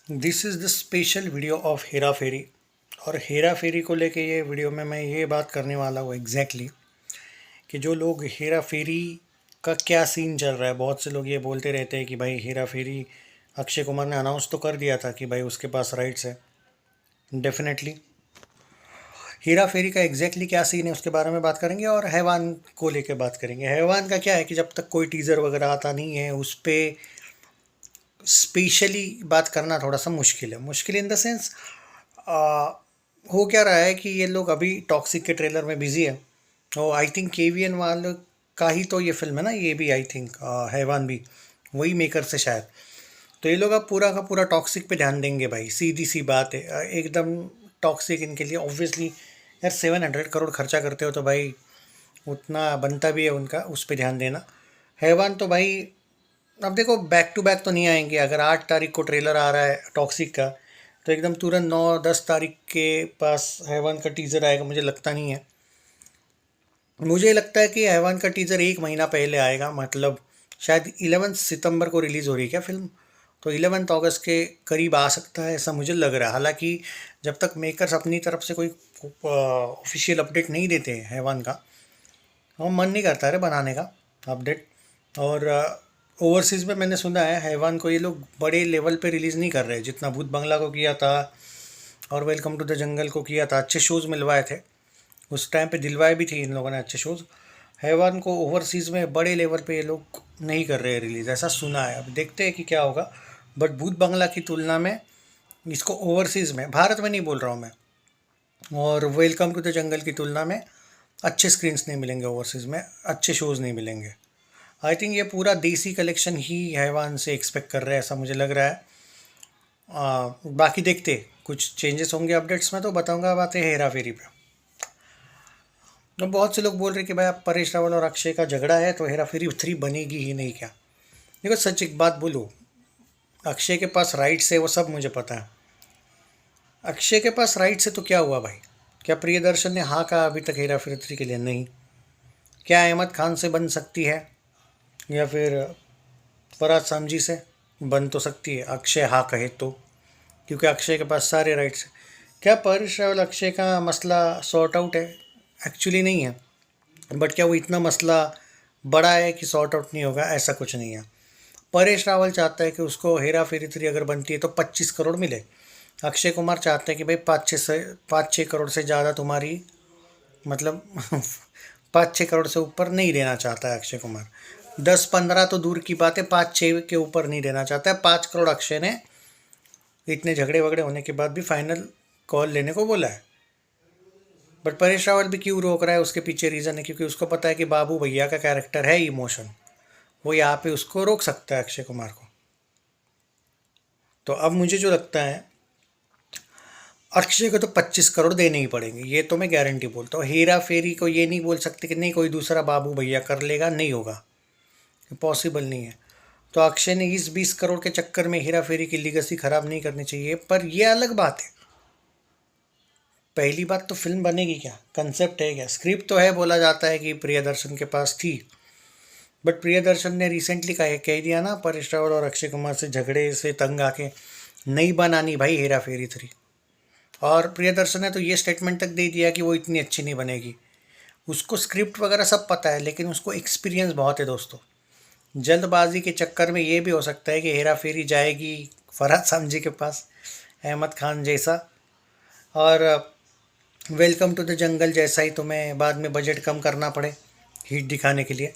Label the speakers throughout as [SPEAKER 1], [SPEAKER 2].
[SPEAKER 1] This is the special video of Hera Pheri. और हेरा फेरी को लेके ये वीडियो में मैं ये बात करने वाला हूँ एग्जैक्टली कि जो लोग हेरा फेरी का क्या सीन चल रहा है। बहुत से लोग ये बोलते रहते हैं कि भाई हेरा फेरी अक्षय कुमार ने अनाउंस तो कर दिया था कि भाई उसके पास राइट्स है। डेफिनेटली हेरा फेरी का एग्जैक्टली क्या सीन है उसके बारे में बात करेंगे और हैवान को लेके बात करेंगे। हैवान का क्या है कि जब तक कोई टीज़र वगैरह आता नहीं है उस पर स्पेशली बात करना थोड़ा सा मुश्किल है। मुश्किल इन द सेंस हो क्या रहा है कि ये लोग अभी टॉक्सिक के ट्रेलर में बिजी है। और आई थिंक केवीएन वाले का ही तो ये फिल्म है ना, ये भी आई थिंक हैवान भी वही मेकर से शायद। तो ये लोग अब पूरा का पूरा टॉक्सिक पे ध्यान देंगे भाई, सीधी सी बात है। एकदम टॉक्सिक इनके लिए ऑब्वियसली। यार 700 करोड़ खर्चा करते हो तो भाई उतना बनता भी है उनका उस पर ध्यान देना। हैवान तो भाई अब देखो बैक टू बैक तो नहीं आएंगे। अगर 8 तारीख को ट्रेलर आ रहा है टॉक्सिक का तो एकदम तुरंत 9-10 तारीख के पास हैवान का टीज़र आएगा, मुझे लगता नहीं है। मुझे लगता है कि हैवान का टीज़र 1 महीना पहले आएगा, मतलब शायद 11 सितंबर को रिलीज़ हो रही है क्या फिल्म, तो 11 अगस्त के करीब आ सकता है ऐसा मुझे लग रहा है। हालांकि जब तक मेकर्स अपनी तरफ से कोई ऑफिशियल अपडेट नहीं देते हैं हैवान का, और मन नहीं करता है बनाने का अपडेट। और ओवरसीज़ में मैंने सुना है हैवान को ये लोग बड़े लेवल पे रिलीज़ नहीं कर रहे, जितना भूत बंगला को किया था और वेलकम टू द जंगल को किया था। अच्छे शोज़ मिलवाए थे उस टाइम पे, दिलवाए भी थे इन लोगों ने अच्छे शोज़। हैवान को ओवरसीज़ में बड़े लेवल पे ये लोग नहीं कर रहे हैं रिलीज़, ऐसा सुना है। अब देखते हैं कि क्या होगा। बट भूत बंगला की तुलना में इसको ओवरसीज़ में, भारत में नहीं बोल रहा हूँ मैं, और वेलकम टू द जंगल की तुलना में अच्छे स्क्रीन्स नहीं मिलेंगे ओवरसीज़ में, अच्छे शोज़ नहीं मिलेंगे। आई थिंक ये पूरा देसी कलेक्शन ही हैवान से एक्सपेक्ट कर रहे हैं ऐसा मुझे लग रहा है। बाकी देखते कुछ चेंजेस होंगे अपडेट्स में तो बताऊंगा। बातें हेरा फेरी पे तो बहुत से लोग बोल रहे कि भाई अब परेश रावल और अक्षय का झगड़ा है तो हेरा फेरी 3 बनेगी ही नहीं क्या। देखो सच एक बात बोलूँ, अक्षय के पास राइट्स है वो सब मुझे पता है। अक्षय के पास राइट्स है तो क्या हुआ भाई, क्या प्रियदर्शन ने हाँ कहा अभी तक हेरा फेरी 3 के लिए? नहीं। क्या अहमद खान से बन सकती है या फिर फरहाद सामजी से? बन तो सकती है अक्षय हाँ कहे तो, क्योंकि अक्षय के पास सारे राइट्स हैं। क्या परेश रावल अक्षय का मसला सॉर्ट आउट है? एक्चुअली नहीं है। बट क्या वो इतना मसला बड़ा है कि सॉर्ट आउट नहीं होगा? ऐसा कुछ नहीं है। परेश रावल चाहता है कि उसको हेरा फेरी 3 अगर बनती है तो 25 करोड़ मिले। अक्षय कुमार चाहते हैं कि भाई 5-6 करोड़ से ज़्यादा तुम्हारी, मतलब 5-6 करोड़ से ऊपर नहीं देना चाहता है अक्षय कुमार। 10-15 तो दूर की बात है, 5-6 के ऊपर नहीं देना चाहता है। 5 करोड़ अक्षय ने इतने झगड़े वगड़े होने के बाद भी फाइनल कॉल लेने को बोला है। बट परेश रावल भी क्यों रोक रहा है, उसके पीछे रीज़न है क्योंकि उसको पता है कि बाबू भैया का कैरेक्टर है इमोशन, वो यहाँ पे उसको रोक सकता है अक्षय कुमार को। तो अब मुझे जो लगता है अक्षय को तो 25 करोड़ देने ही पड़ेंगे, ये तो मैं गारंटी बोलता हूँ। हेरा फेरी को ये नहीं बोल सकते कि नहीं कोई दूसरा बाबू भैया कर लेगा, नहीं होगा, पॉसिबल नहीं है। तो अक्षय ने इस 20 करोड़ के चक्कर में हेरा फेरी की लीगेसी खराब नहीं करनी चाहिए। पर यह अलग बात है, पहली बात तो फिल्म बनेगी क्या, कंसेप्ट है क्या, स्क्रिप्ट तो है, बोला जाता है कि प्रियदर्शन के पास थी। बट प्रियदर्शन ने रिसेंटली कह दिया ना परेश रावल और अक्षय कुमार से झगड़े से तंग आके नहीं बनानी भाई हेरा फेरी 3। और प्रियदर्शन ने तो ये स्टेटमेंट तक दे दिया कि वो इतनी अच्छी नहीं बनेगी। उसको स्क्रिप्ट वगैरह सब पता है लेकिन उसको एक्सपीरियंस बहुत है दोस्तों। जल्दबाजी के चक्कर में ये भी हो सकता है कि हेरा फेरी जाएगी फरहाद सामजी के पास, अहमद खान जैसा, और वेलकम टू द जंगल जैसा ही तुम्हें बाद में बजट कम करना पड़े हिट दिखाने के लिए।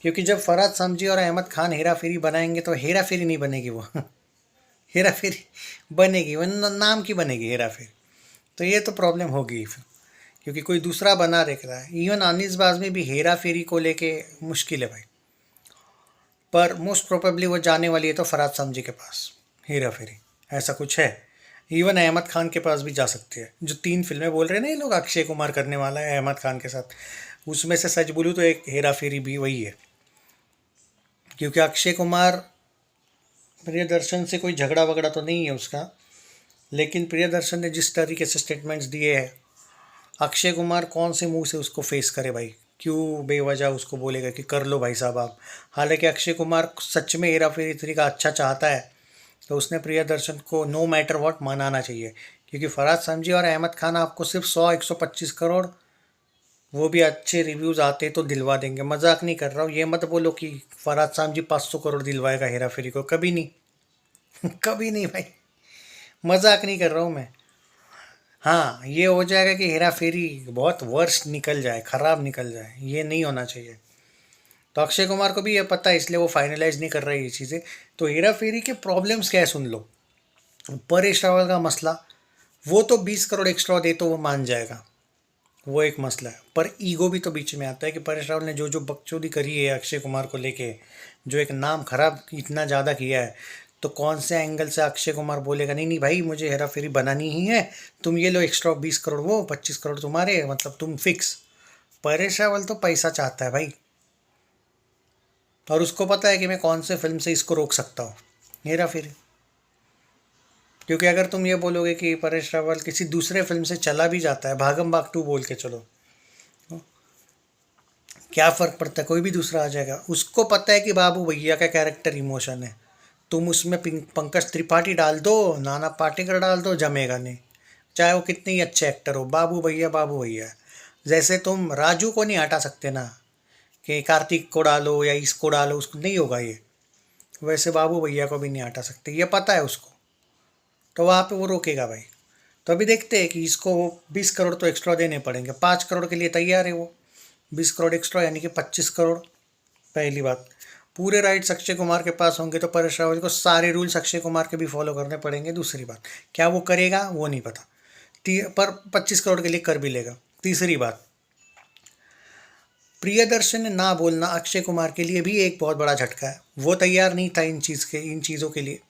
[SPEAKER 1] क्योंकि जब फरहाद सामजी और अहमद खान हेरा फेरी बनाएंगे तो हेरा फेरी नहीं बनेगी वो हेरा फेरी बनेगी वो नाम की बनेगी हेरा फेरी। तो ये तो प्रॉब्लम होगी फिर, क्योंकि कोई दूसरा बना देख रहा है। इवन अनीसबाज में भी हेरा फेरी को लेके मुश्किल है भाई। पर मोस्ट प्रोबेबली वो जाने वाली है तो फरहाद सामजी के पास हेरा फेरी, ऐसा कुछ है। इवन अहमद खान के पास भी जा सकती है। जो 3 फिल्में बोल रहे हैं ना ये लोग अक्षय कुमार करने वाला है अहमद खान के साथ, उसमें से सच बोलूँ तो एक हेरा फेरी भी वही है। क्योंकि अक्षय कुमार, प्रियदर्शन से कोई झगड़ा वगड़ा तो नहीं है उसका, लेकिन प्रियदर्शन ने जिस तरीके से स्टेटमेंट्स दिए हैं, अक्षय कुमार कौन से मुंह से उसको फेस करे भाई, क्यों बेवजह उसको बोलेगा कि कर लो भाई साहब आप। हालांकि अक्षय कुमार सच में हेरा फेरी 3 का अच्छा चाहता है, तो उसने प्रियदर्शन को नो मैटर व्हाट मनाना चाहिए, क्योंकि फरहाद समजी और अहमद खान आपको सिर्फ 100-125 करोड़, वो भी अच्छे रिव्यूज़ आते तो दिलवा देंगे। मजाक नहीं कर रहा हूँ, ये मत बोलो कि फरहाद समजी 500 करोड़ दिलवाएगा हेरा फेरी को, कभी नहीं। कभी नहीं भाई, मजाक नहीं कर रहा हूँ मैं। हाँ, ये हो जाएगा कि हेरा फेरी बहुत वर्स्ट निकल जाए, खराब निकल जाए, ये नहीं होना चाहिए। तो अक्षय कुमार को भी ये पता है, इसलिए वो फाइनलाइज नहीं कर रही ये चीज़ें। तो हेरा फेरी के प्रॉब्लम्स क्या है सुन लो। परेश रावल का मसला, वो तो 20 करोड़ एक्स्ट्रा दे तो वो मान जाएगा, वो एक मसला है। पर ईगो भी तो बीच में आता है कि परेश रावल ने जो जो बकचोदी करी है अक्षय कुमार को लेके, जो एक नाम खराब इतना ज़्यादा किया है, तो कौन से एंगल से अक्षय कुमार बोलेगा नहीं नहीं भाई मुझे हेरा फेरी बनानी ही है, तुम ये लो एक्स्ट्रा 20 करोड़, वो 25 करोड़ तुम्हारे, मतलब तुम फिक्स। परेश रावल तो पैसा चाहता है भाई, और उसको पता है कि मैं कौन से फिल्म से इसको रोक सकता हूँ, हेरा फेरी। क्योंकि अगर तुम ये बोलोगे कि परेश रावल किसी दूसरे फिल्म से चला भी जाता है, भागम भाग 2 बोल के चलो, क्या फ़र्क पड़ता है, कोई भी दूसरा आ जाएगा। उसको पता है कि बाबू भैया का कैरेक्टर इमोशन है, तुम उसमें पंकज त्रिपाठी डाल दो, नाना पाटेकर डाल दो, जमेगा नहीं। चाहे वो कितने ही अच्छे एक्टर हो, बाबू भैया बाबू भैया है। जैसे तुम राजू को नहीं हटा सकते ना, कि कार्तिक को डालो या इसको डालो, उसको नहीं होगा ये। वैसे बाबू भैया को भी नहीं हटा सकते, ये पता है उसको। तो वहाँ पे वो रोकेगा भाई। तो अभी देखते हैं कि इसको 20 करोड़ तो एक्स्ट्रा देने पड़ेंगे, 5 करोड़ के लिए तैयार है वो। 20 करोड़ एक्स्ट्रा यानी कि 25 करोड़। पहली बात, पूरे राइट्स अक्षय कुमार के पास होंगे तो परेश रावल को सारे रूल्स अक्षय कुमार के भी फॉलो करने पड़ेंगे। दूसरी बात, क्या वो करेगा वो नहीं पता, पर 25 करोड़ के लिए कर भी लेगा। तीसरी बात, प्रियदर्शन ने ना बोलना अक्षय कुमार के लिए भी एक बहुत बड़ा झटका है। वो तैयार नहीं था इन चीज़ों के लिए,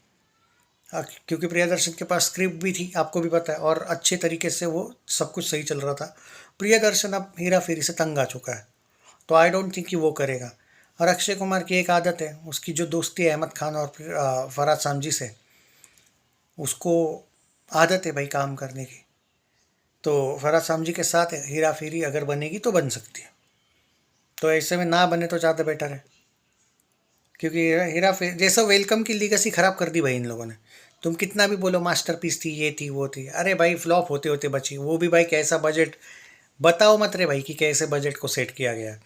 [SPEAKER 1] क्योंकि प्रियदर्शन के पास स्क्रिप्ट भी थी, आपको भी पता है, और अच्छे तरीके से वो सब कुछ सही चल रहा था। प्रियदर्शन अब हेरा फेरी से तंग आ चुका है, तो आई डोंट थिंक कि वो करेगा। और अक्षय कुमार की एक आदत है, उसकी जो दोस्ती है अहमद खान और फरहाद सामजी से, उसको आदत है भाई काम करने की। तो फरहाद सामजी के साथ हेरा फेरी अगर बनेगी तो बन सकती है, तो ऐसे में ना बने तो ज़्यादा बेटर है। क्योंकि हेरा फेरी जैसा वेलकम की लीगेसी ख़राब कर दी भाई इन लोगों ने। तुम कितना भी बोलो मास्टरपीस थी, ये थी वो थी, अरे भाई फ्लॉप होते होते बची वो भी भाई। कैसा बजट बताओ मत रे भाई कि कैसे बजट को सेट किया गया।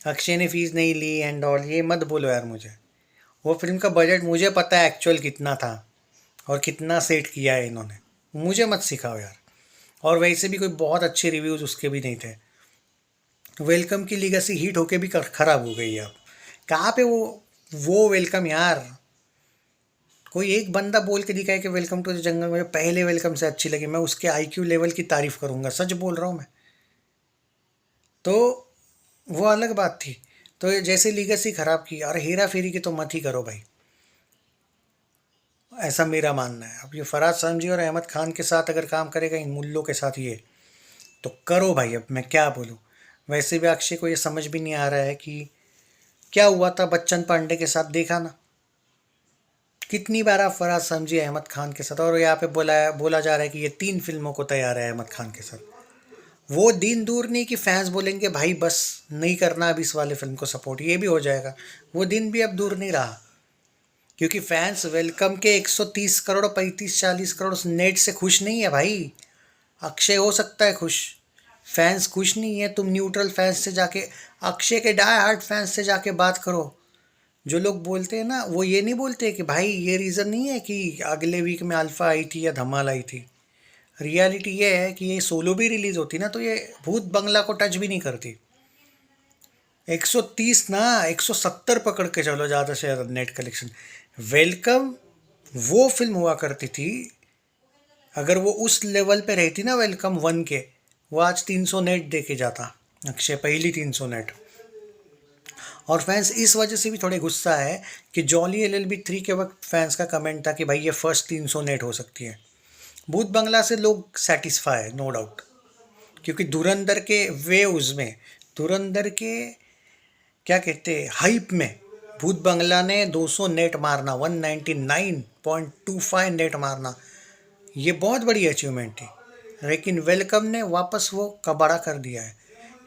[SPEAKER 1] अक्षय ने फीस नहीं ली एंड ऑल, ये मत बोलो यार मुझे। वो फिल्म का बजट मुझे पता है एक्चुअल कितना था और कितना सेट किया है इन्होंने, मुझे मत सिखाओ यार। और वैसे भी कोई बहुत अच्छे रिव्यूज़ उसके भी नहीं थे। वेलकम की लीगेसी हिट होके भी ख़राब हो गई है अब। कहाँ पे वो वेलकम यार, कोई एक बंदा बोल के दिखाए कि वेलकम टू द जंगल मुझे पहले वेलकम से अच्छी लगी, मैं उसके आईक्यू लेवल की तारीफ़ करूँगा, सच बोल रहा हूँ मैं। तो वो अलग बात थी। तो ये जैसे लीगेसी ख़राब की, और हेरा फेरी की तो मत ही करो भाई, ऐसा मेरा मानना है। अब ये फरहाद समजी और अहमद खान के साथ अगर काम करेगा, इन मुल्लों के साथ, ये तो करो भाई, अब मैं क्या बोलूँ। वैसे भी अक्षय को ये समझ भी नहीं आ रहा है कि क्या हुआ था बच्चन पांडे के साथ, देखा ना कितनी बार आप फरहाद समजी अहमद खान के साथ, और यहाँ पे बोला जा रहा है कि ये 3 फिल्मों को तैयार है अहमद खान के साथ। वो दिन दूर नहीं कि फैंस बोलेंगे भाई बस नहीं करना अब इस वाले फिल्म को सपोर्ट, ये भी हो जाएगा। वो दिन भी अब दूर नहीं रहा, क्योंकि फैंस वेलकम के 130 करोड़ 35-40 करोड़ नेट से खुश नहीं है भाई। अक्षय हो सकता है खुश, फैंस खुश नहीं है। तुम न्यूट्रल फैंस से जाके, अक्षय के डाई हार्ट फैंस से जाके बात करो। जो लोग बोलते हैं ना, वो ये नहीं बोलते कि भाई ये रीज़न नहीं है कि अगले वीक में अल्फ़ा आई थी या धमाल आई थी। रियलिटी ये है कि ये सोलो भी रिलीज़ होती ना तो ये भूत बंगला को टच भी नहीं करती। 130 ना, 170 पकड़ के चलो ज़्यादा से ज़्यादा नेट कलेक्शन। वेलकम वो फिल्म हुआ करती थी, अगर वो उस लेवल पे रहती ना वेलकम 1 के, वो आज 300 नेट दे के जाता अक्षय, पहली 300 नेट। और फैंस इस वजह से भी थोड़े गुस्सा है कि जॉली LLB 3 के वक्त फैंस का कमेंट था कि भाई ये फर्स्ट 300 नेट हो सकती है। भूत बंगला से लोग सेटिस्फाई है नो डाउट, क्योंकि धुरंधर के वेव्स में, धुरंधर के क्या कहते हैं हाइप में, भूत बंगला ने 200 नेट मारना, 199.25 नेट मारना, ये बहुत बड़ी अचीवमेंट थी। लेकिन वेलकम ने वापस वो कबाड़ा कर दिया है।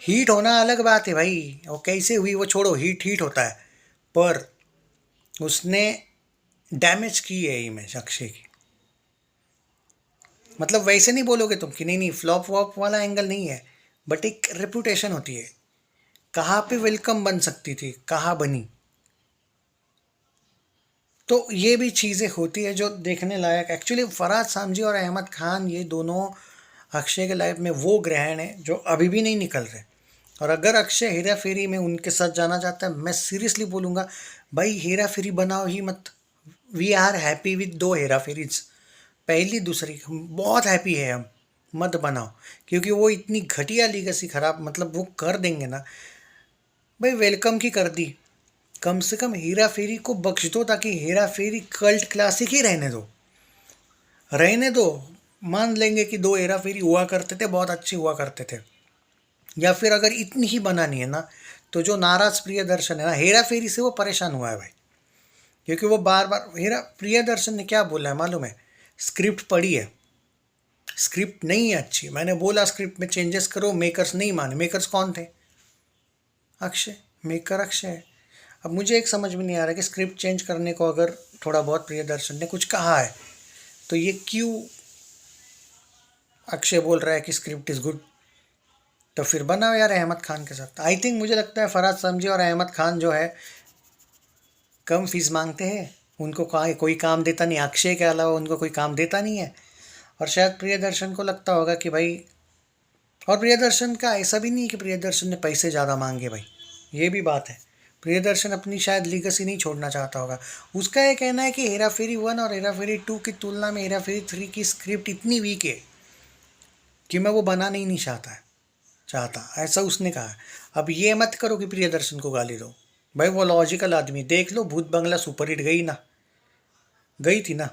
[SPEAKER 1] हीट होना अलग बात है भाई, वो कैसे हुई वो छोड़ो, हीट हीट होता है। पर उसने डैमेज की है इमेज अक्षय की। मतलब वैसे नहीं बोलोगे तुम कि नहीं नहीं फ्लॉप वॉप वाला एंगल नहीं है, बट एक रेपुटेशन होती है, कहाँ पे वेलकम बन सकती थी, कहाँ बनी। तो ये भी चीज़ें होती है जो देखने लायक। एक्चुअली फरहाद सामजी और अहमद खान ये दोनों अक्षय के लाइफ में वो ग्रहण है जो अभी भी नहीं निकल रहे। और अगर अक्षय हेरा फेरी में उनके साथ जाना चाहता है, मैं सीरियसली बोलूँगा भाई हेरा फेरी बनाओ ही मत। वी आर हैप्पी विद दो हेरा फेरीज, पहली दूसरी हम बहुत हैप्पी है हम। मत बनाओ, क्योंकि वो इतनी घटिया लीगेसी खराब, मतलब वो कर देंगे ना भाई। वेलकम की कर दी, कम से कम हेरा फेरी को बख्श दो, ताकि हेरा फेरी कल्ट क्लासिक ही रहने दो। रहने दो, मान लेंगे कि दो हेरा फेरी हुआ करते थे, बहुत अच्छे हुआ करते थे। या फिर अगर इतनी ही बनानी है ना, तो जो नाराज प्रियदर्शन है ना, हेरा फेरी से वो परेशान हुआ है भाई। क्योंकि वो बार बार, हेरा प्रियदर्शन ने क्या बोला है मालूम है, स्क्रिप्ट पढ़ी है, स्क्रिप्ट नहीं है अच्छी, मैंने बोला स्क्रिप्ट में चेंजेस करो, मेकर्स नहीं माने। मेकर्स कौन थे? अक्षय। मेकर अक्षय है। अब मुझे एक समझ में नहीं आ रहा कि स्क्रिप्ट चेंज करने को अगर थोड़ा बहुत प्रियदर्शन ने कुछ कहा है, तो ये क्यों अक्षय बोल रहा है कि स्क्रिप्ट इज़ गुड? तो फिर बनाओ यार अहमद खान के साथ। आई थिंक मुझे लगता है फरहाद समझी और अहमद खान जो है कम फीस मांगते हैं, उनको कोई काम देता नहीं, अक्षय के अलावा उनको कोई काम देता नहीं है। और शायद प्रियदर्शन को लगता होगा कि भाई, और प्रियदर्शन का ऐसा भी नहीं है कि प्रियदर्शन ने पैसे ज़्यादा मांगे भाई, ये भी बात है। प्रियदर्शन अपनी शायद लीगेसी नहीं छोड़ना चाहता होगा। उसका ये कहना है कि हेरा फेरी 1 और हेरा फेरी 2 की तुलना में हेरा फेरी 3 की स्क्रिप्ट इतनी वीक है कि मैं वो बनाना ही नहीं चाहता, ऐसा उसने कहा। अब ये मत करो कि प्रियदर्शन को गाली दो भाई, वो लॉजिकल आदमी। देख लो भूत बंगला सुपरहिट गई ना, गई थी ना,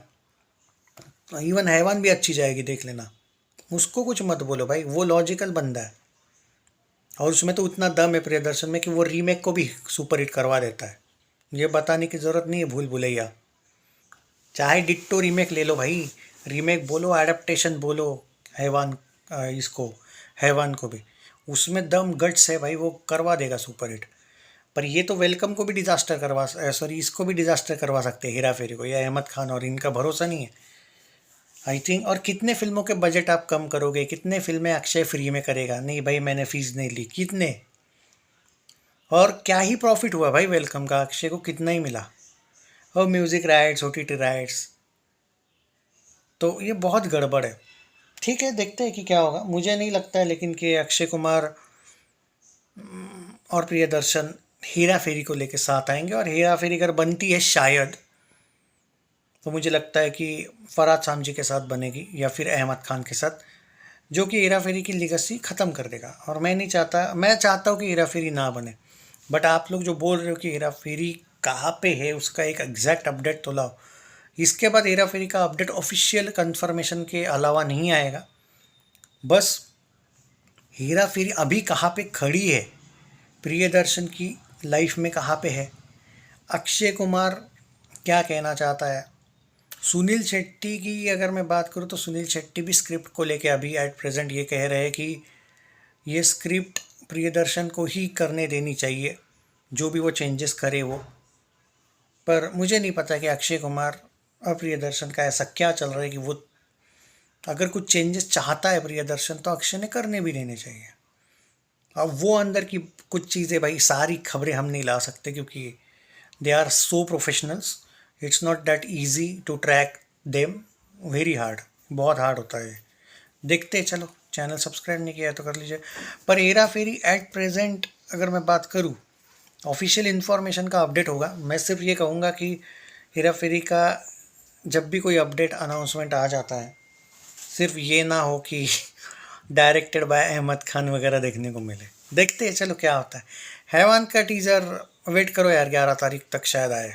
[SPEAKER 1] इवन हैवान भी अच्छी जाएगी, देख लेना। उसको कुछ मत बोलो भाई, वो लॉजिकल बंदा है। और उसमें तो उतना दम है प्रियदर्शन में कि वो रीमेक को भी सुपरहिट करवा देता है। ये बताने की ज़रूरत नहीं है भूल भुलैया, चाहे डिट्टो रीमेक ले लो भाई। रीमेक बोलो, एडेप्टेशन बोलो, हैवान, इसको, हैवान को भी, उसमें दम गट्स है भाई, वो करवा देगा सुपरहिट। पर ये तो वेलकम को भी डिजास्टर करवा, सॉरी इसको भी डिजास्टर करवा सकते हैं, हेरा फेरी को, या अहमद खान, और इनका भरोसा नहीं है आई थिंक। और कितने फिल्मों के बजट आप कम करोगे, कितने फिल्में अक्षय फ्री में करेगा? नहीं भाई मैंने फीस नहीं ली, कितने? और क्या ही प्रॉफिट हुआ भाई वेलकम का, अक्षय को कितना ही मिला? और म्यूज़िक राइट्स, ओटीटी राइट्स, तो ये बहुत गड़बड़ है। ठीक है, देखते हैं कि क्या होगा। मुझे नहीं लगता है लेकिन कि अक्षय कुमार और प्रियदर्शन हेरा फेरी को लेके साथ आएंगे। और हेरा फेरी अगर बनती है शायद, तो मुझे लगता है कि फरहाद सामजी के साथ बनेगी या फिर अहमद खान के साथ, जो कि हेरा फेरी की लिगेसी ख़त्म कर देगा। और मैं नहीं चाहता, मैं चाहता हूँ कि हेरा फेरी ना बने। बट आप लोग जो बोल रहे हो कि हेरा फेरी कहाँ पे है, उसका एक एग्जैक्ट अपडेट तो लाओ। इसके बाद हेरा फेरी का अपडेट ऑफिशियल कंफर्मेशन के अलावा नहीं आएगा। बस हेरा फेरी अभी कहाँ पे खड़ी है, प्रियदर्शन की लाइफ में कहाँ पे है, अक्षय कुमार क्या कहना चाहता है। सुनील शेट्टी की अगर मैं बात करूँ, तो सुनील शेट्टी भी स्क्रिप्ट को लेके अभी एट प्रेजेंट ये कह रहे हैं कि ये स्क्रिप्ट प्रियदर्शन को ही करने देनी चाहिए, जो भी वो चेंजेस करे वो। पर मुझे नहीं पता कि अक्षय कुमार और प्रियदर्शन का ऐसा क्या चल रहा है कि वो अगर कुछ चेंजेस चाहता है प्रियदर्शन, तो अक्षय ने करने भी देने चाहिए। अब वो अंदर की कुछ चीज़ें भाई, सारी खबरें हम नहीं ला सकते, क्योंकि they are so professionals, it's not that easy to track them, very hard, बहुत हार्ड होता है। देखते चलो, चैनल सब्सक्राइब नहीं किया है तो कर लीजिए। पर हेरा फेरी एट प्रेजेंट अगर मैं बात करूँ, ऑफिशियल इन्फॉर्मेशन का अपडेट होगा। मैं सिर्फ ये कहूँगा कि हेरा फेरी का जब भी कोई अपडेट अनाउंसमेंट आ जाता है, सिर्फ ये ना हो कि डायरेक्टेड बाय अहमद खान वगैरह देखने को मिले। देखते हैं चलो क्या होता है। हैवान का टीज़र वेट करो यार, 11 तारीख तक शायद आए।